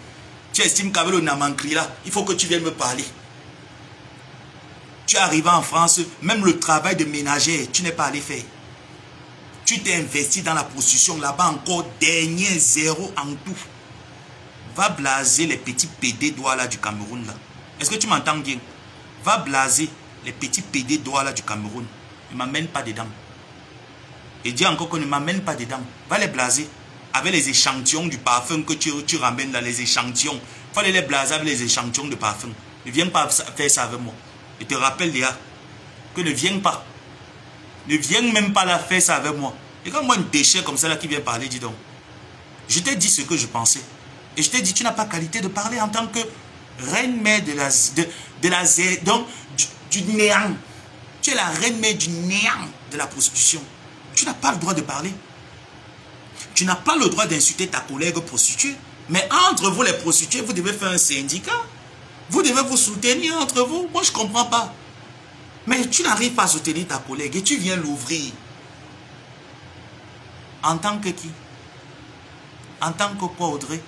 Tu estimes qu'avec le namankri là, il faut que tu viennes me parler. Tu es arrivé en France, même le travail de ménagère, tu n'es pas allé faire. Tu t'es investi dans la prostitution, là-bas encore, dernier 0 en tout. Va blaser les petits PD Douala du Cameroun là. Est-ce que tu m'entends bien? Va blaser les petits PD Douala du Cameroun. Ne m'amène pas dedans. Et dis encore qu'on ne m'amène pas dedans. Va les blaser avec les échantillons du parfum que tu ramènes là, les échantillons. Il faut les blaser avec les échantillons de parfum. Ne viens pas faire ça avec moi. Je te rappelle, Léa, que ne viens pas. Ne viens même pas là faire ça avec moi. Et quand moi, un déchet comme ça là qui vient parler, dis donc. Je t'ai dit ce que je pensais. Et je t'ai dit, tu n'as pas qualité de parler en tant que reine-mère donc du néant. Tu es la reine-mère du néant de la prostitution. Tu n'as pas le droit de parler. Tu n'as pas le droit d'insulter ta collègue prostituée. Mais entre vous, les prostituées, vous devez faire un syndicat. Vous devez vous soutenir entre vous. Moi, je ne comprends pas. Mais tu n'arrives pas à soutenir ta collègue et tu viens l'ouvrir. En tant que qui? En tant que quoi, Audrey?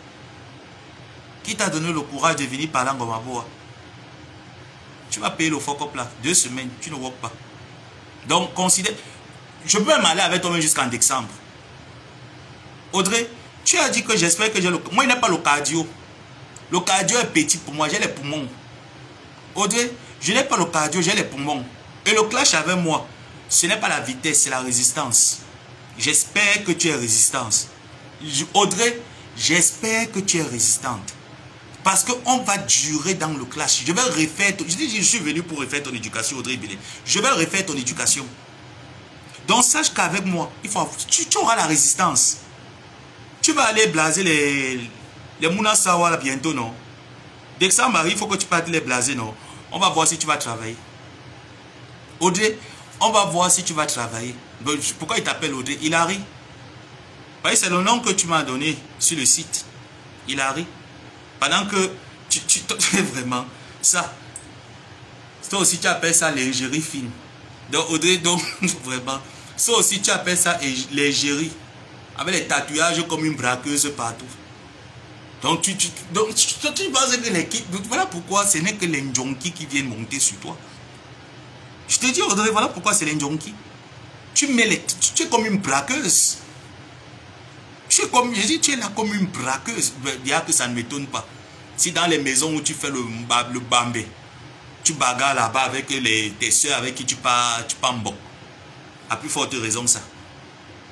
Qui t'a donné le courage de venir parler en Ngomaboa? Tu vas payer le fuck-up là. 2 semaines, tu ne work pas. Donc, considère... Je peux même aller avec toi-même jusqu'en décembre. Audrey, tu as dit que j'espère que j'ai le... Moi, il n'est pas le cardio. Le cardio est petit pour moi, j'ai les poumons. Audrey, je n'ai pas le cardio, j'ai les poumons. Et le clash avec moi, ce n'est pas la vitesse, c'est la résistance. J'espère que tu es résistante. Audrey, j'espère que tu es résistante. Parce qu'on va durer dans le clash. Je vais refaire... Je dis, je suis venu pour refaire ton éducation, Audrey Ebele. Je vais refaire ton éducation. Donc, sache qu'avec moi, il faut, tu auras la résistance. Tu vas aller blaser les Mouna Sawa là bientôt, non? Dès que ça m'arrive, il faut que tu partes les blaser, non? On va voir si tu vas travailler. Audrey, on va voir si tu vas travailler. Pourquoi il t'appelle Audrey? Hilary. C'est le nom que tu m'as donné sur le site. Hilary. Pendant que tu vraiment ça. Toi aussi tu appelles ça lingerie fine. Donc Audrey, donc vraiment. Ça aussi tu appelles ça lingerie. Avec les tatouages comme une braqueuse partout. Donc tu penses que l'équipe. Voilà pourquoi ce n'est que les junkies qui viennent monter sur toi. Je te dis Audrey, voilà pourquoi c'est les junkies. Tu es comme une braqueuse. Tu es là comme une braqueuse. Bien que ça ne m'étonne pas. Si dans les maisons où tu fais le bambé, tu bagarres là-bas avec tes soeurs avec qui tu pars en bon. À plus forte raison ça.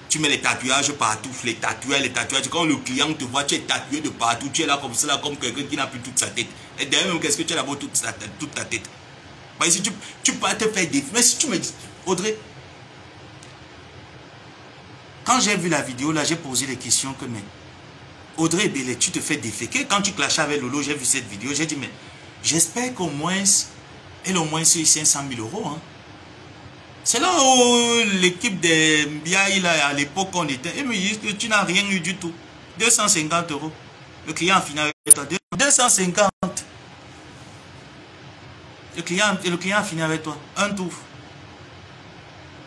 Tu mets les tatouages partout, les tatouages. Quand le client te voit, tu es tatoué de partout. Tu es là comme ça, comme quelqu'un qui n'a plus toute sa tête. Et d'ailleurs, qu'est-ce que tu as là-bas toute ta tête? Si tu peux te faire des... Mais si tu me dis, Audrey, quand j'ai vu la vidéo là, j'ai posé des questions que, mais Audrey Bellet, tu te fais déféquer. Quand tu clashais avec Lolo, j'ai vu cette vidéo, j'ai dit, mais j'espère qu'au moins, elle au moins sur 500 000 euros. Hein. C'est là où l'équipe des Mbiaï, là, à l'époque, on était, et me dit que tu n'as rien eu du tout. 250 euros. Le client a fini avec toi. 250. Le client a fini avec toi. Un tour.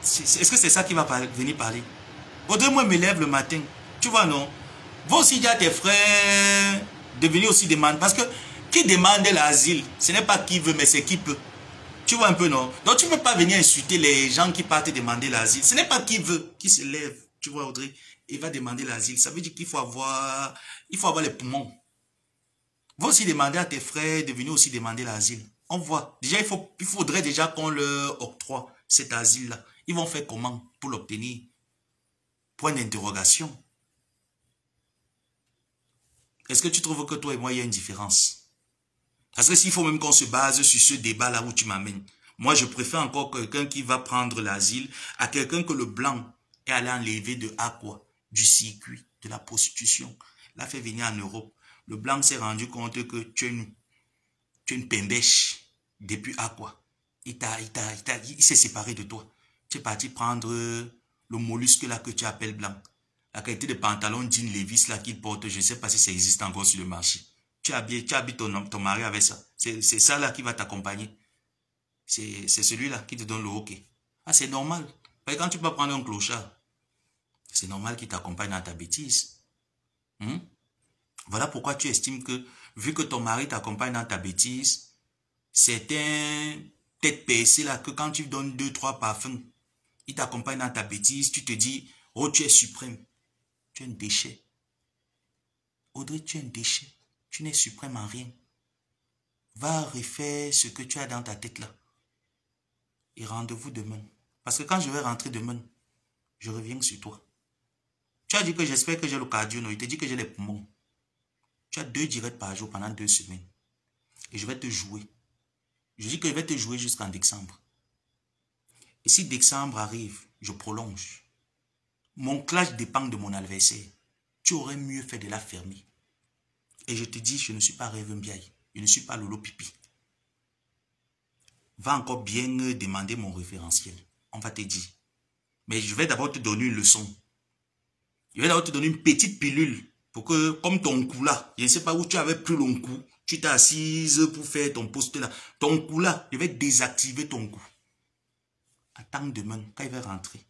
Est-ce que c'est ça qui va venir parler? Audrey, moi, me lève le matin. Tu vois, non? Va aussi dire à tes frères de venir aussi demander. Parce que qui demande l'asile, ce n'est pas qui veut, mais c'est qui peut. Tu vois un peu, non? Donc, tu ne peux pas venir insulter les gens qui partent demander l'asile. Ce n'est pas qui veut, qui se lève. Tu vois, Audrey, il va demander l'asile. Ça veut dire qu'il faut avoir les poumons. Va aussi demander à tes frères de venir aussi demander l'asile. On voit. Déjà, il faudrait déjà qu'on leur octroie cet asile-là. Ils vont faire comment pour l'obtenir? Point d'interrogation. Est-ce que tu trouves que toi et moi, il y a une différence? Parce que s'il faut même qu'on se base sur ce débat-là où tu m'amènes, moi, je préfère encore quelqu'un qui va prendre l'asile à quelqu'un que le blanc est allé enlever de Aqua, du circuit, de la prostitution. L'a fait venir en Europe. Le blanc s'est rendu compte que tu es une pembèche depuis Aqua. Il s'est séparé de toi. Tu es parti prendre le mollusque là que tu appelles blanc. La qualité de pantalon jean Levi's là qu'il porte, je ne sais pas si ça existe encore sur le marché. Tu habilles ton mari avec ça. C'est ça là qui va t'accompagner. C'est celui-là qui te donne le hockey. Ah, c'est normal. Parce que quand tu peux prendre un clochard, c'est normal qu'il t'accompagne dans ta bêtise. Voilà pourquoi tu estimes que, vu que ton mari t'accompagne dans ta bêtise, c'est un tête baissée là que quand tu donnes 2-3 parfums, il t'accompagne dans ta bêtise, tu te dis, oh, tu es suprême. Tu es un déchet. Audrey, tu es un déchet. Tu n'es suprême en rien. Va refaire ce que tu as dans ta tête là. Et rendez-vous demain. Parce que quand je vais rentrer demain, je reviens sur toi. Tu as dit que j'espère que j'ai le cardio, non? Il te dit que j'ai les poumons. Tu as 2 directs par jour pendant 2 semaines. Et je vais te jouer. Je dis que je vais te jouer jusqu'en décembre. Et si décembre arrive, je prolonge. Mon clash dépend de mon adversaire. Tu aurais mieux fait de la fermer. Et je te dis, je ne suis pas Rêve Mbiaï. Je ne suis pas Lolo Pipi. Va encore bien demander mon référentiel. On va te dire. Mais je vais d'abord te donner une leçon. Je vais d'abord te donner une petite pilule. Pour que, comme ton cou là, je ne sais pas où tu avais pris le coup. Tu t'es assise pour faire ton poste là. Ton cou là, je vais désactiver ton cou. Attends demain, quand il va rentrer.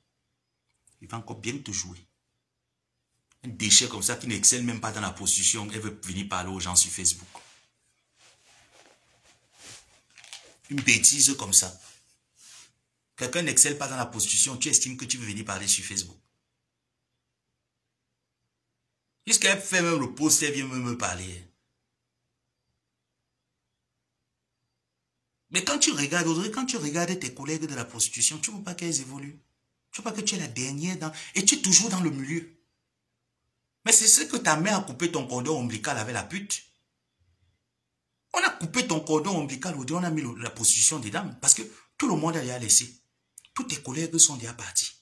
Il va encore bien te jouer. Un déchet comme ça qui n'excelle même pas dans la prostitution, elle veut venir parler aux gens sur Facebook. Une bêtise comme ça. Quelqu'un n'excelle pas dans la prostitution, tu estimes que tu veux venir parler sur Facebook. Jusqu'elle fait même le post, elle vient me parler. Mais quand tu regardes, Audrey, quand tu regardes tes collègues de la prostitution, tu ne veux pas qu'elles évoluent. Tu ne veux pas que tu es la dernière dans... Et tu es toujours dans le milieu. Mais c'est ce que ta mère a coupé ton cordon ombilical avec la pute. On a coupé ton cordon ombilical, on a mis la prostitution dedans. Parce que tout le monde a déjà laissé. Tous tes collègues sont déjà partis.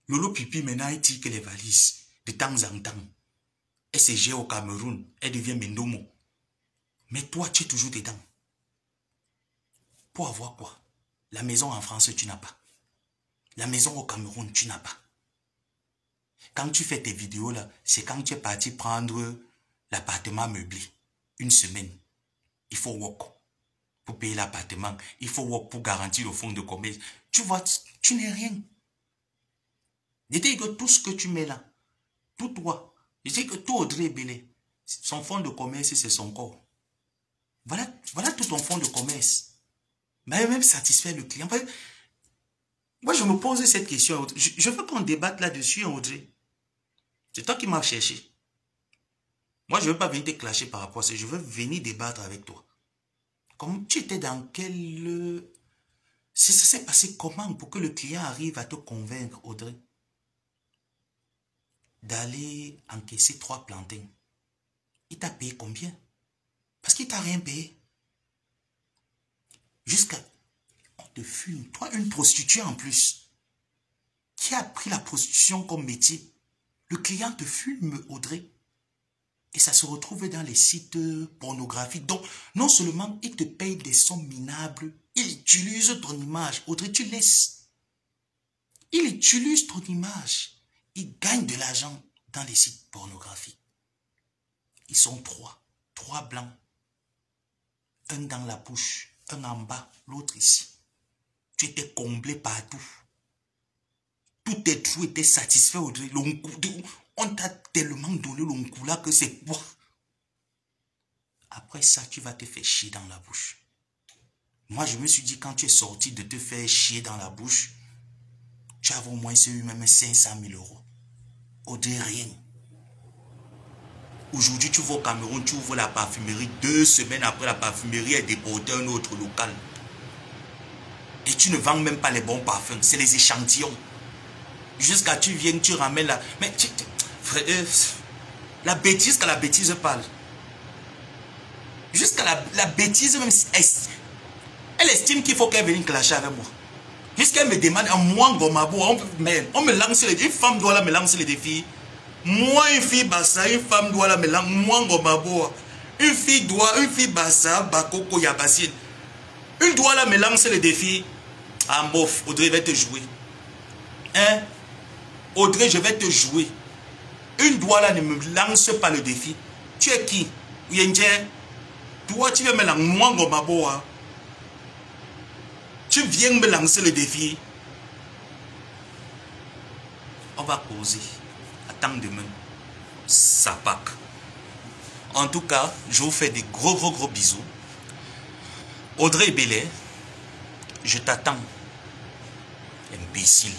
Lolo Pipi maintenant il tire que les valises. De temps en temps. Elle se gère au Cameroun. Elle devient Mendomo. Mais toi, tu es toujours dedans. Pour avoir quoi? La maison en France, tu n'as pas. La maison au Cameroun, tu n'as pas. Quand tu fais tes vidéos là, c'est quand tu es parti prendre l'appartement meublé. Une semaine. Il faut work pour payer l'appartement. Il faut work pour garantir le fonds de commerce. Tu vois, tu n'es rien. Je dis que tout ce que tu mets là, tout toi, je dis que tout Audrey Ebele, son fonds de commerce, c'est son corps. Voilà tout ton fonds de commerce. Mais même satisfaire le client. Moi, je me pose cette question. Je veux qu'on débatte là-dessus, Audrey. C'est toi qui m'as cherché. Moi, je ne veux pas venir te clasher par rapport à ça. Je veux venir débattre avec toi. Comme tu étais dans quel... Ça s'est passé comment pour que le client arrive à te convaincre, Audrey, d'aller encaisser 3 plantains? Il t'a payé combien? Parce qu'il t'a rien payé. Jusqu'à... On te fume. Toi, une prostituée en plus. Qui a pris la prostitution comme métier? Le client te fume, Audrey. Et ça se retrouve dans les sites pornographiques. Donc, non seulement il te paye des sommes minables, il utilise ton image. Audrey, tu laisses. Il utilise ton image. Il gagne de l'argent dans les sites pornographiques. Ils sont 3. 3 blancs. Un dans la bouche, un en bas, l'autre ici. Tu étais comblé partout. Tous tes trous étaient satisfaits, Audrey. On t'a tellement donné l'oncle là que c'est quoi? Après ça, tu vas te faire chier dans la bouche. Moi, je me suis dit, quand tu es sorti de te faire chier dans la bouche, tu avais au moins eu même 500 000 €. Audrey, rien. Aujourd'hui, tu vas au Cameroun, tu ouvres la parfumerie. 2 semaines après, la parfumerie est déportée à un autre local. Et tu ne vends même pas les bons parfums. C'est les échantillons. Jusqu'à tu viennes, tu ramènes la... Mais frère, la bêtise que la bêtise parle. Jusqu'à la bêtise même... Elle estime qu'il faut qu'elle vienne clasher avec moi. Jusqu'elle me demande, moi, Ngomabo, on me lance les défis. Une femme doit là me lancer les défis. Moi, une fille bassa, une femme doit là me lancer. Moi, Ngomabo. Une fille bassa, Bakoko, Yabassine. Une doit là me lancer les défis. Ah, bof, Audrey va te jouer. Hein? Audrey, je vais te jouer. Une doigt là ne me lance pas le défi. Tu es qui? Toi, tu veux me lancer. Moi, Ngomaboa. Tu viens me lancer le défi. On va causer. Attends demain. Ça pack. En tout cas, je vous fais des gros bisous. Audrey Ebele, je t'attends. Imbécile.